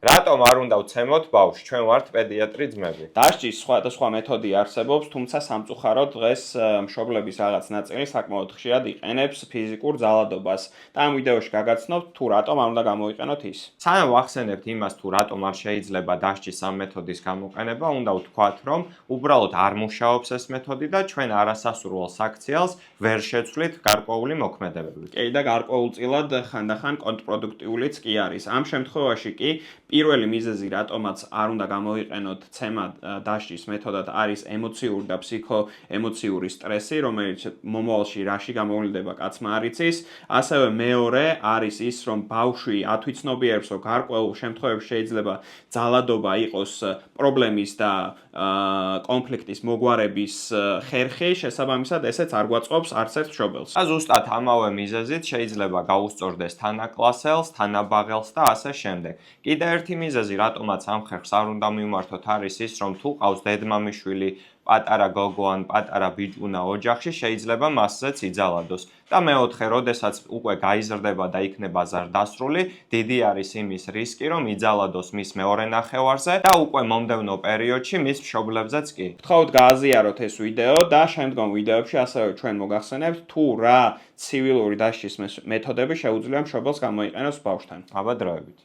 რატომ არ უნდა ვცემოთ ბავშვს? ჩვენ ვართ პედიატრი ძმები. დასჯის სხვადასხვა მეთოდი არსებობს, თუმცა სამწუხაროდ დღეს მშობლების რაღაც ნაწილი საკმაოდ ხშირად იყენებს ფიზიკურ ძალადობას. და ამ ვიდეოში გაგაცნობთ თუ რატომ არ უნდა გამოიყენოთ ის. სანამ ვახსენებთ იმას თუ რატომ არ შეიძლება დასჯის ამ მეთოდის გამოყენება, უნდა ვთქვათ, რომ უბრალოდ არ მუშაობს ეს მეთოდი და ჩვენ არასასურველ საქციელს ვერ შეცვლით გარკვეული მოქმედებებით. კი და გარკვეულწილად ხანდახან კონტრპროდუქტიულიც კი არის. ამ შემთხვევაში კი პირველი მიზეზი, რატომაც არ უნდა გამოიყენოთ ცემა დასჯის მეთოდად, არის ემოციური და ფსიქოემოციური სტრესი, რომელიც მომავალში რაში გამოვლინდება კაცმა არ იცის. ასევე მეორე არის ის, რომ ბავშვი ათვითცნობიერებს, რომ გარკვეულ შემთხვევებში შეიძლება ძალადობა იყოს პრობლემის და კონფლიქტის მოგვარების ხერხი, შესაბამისად ესეც არ გვაწყობს არც ერთ მშობელს. და ზუსტად ამავე მიზეზით შეიძლება გაუსწორდეს თანაკლასელს, თანაბაღელს და ასე შემდეგ. კიდევ ერთი მიზეზი, რატომაც ამ ხერხს არ უნდა მივმართოთ, არის ის, რომ თუ ყავს დედმამიშვილი, პატარა გოგო ან პატარა ბიჭუნა ოჯახში, შეიძლება მასზეც იძალადოს. და მეოთხე, როდესაც უკვე გაიზრდება და იქნება ზრდასრული, დიდი არის იმის რისკი, რომ იძალადოს მის მეორე ნახევარზე და უკვე მომდევნო პერიოდში მის მშობლებზეც კი. გთხოვთ გააზიაროთ ეს ვიდეო და შემდგომ ვიდეოებში ასევე ჩვენ მოგახსენებთ თუ რა ცივილური დასჯის მეთოდები შეუძლია მშობელს გამოიყენოს ბავშვთან. აბა დროებით.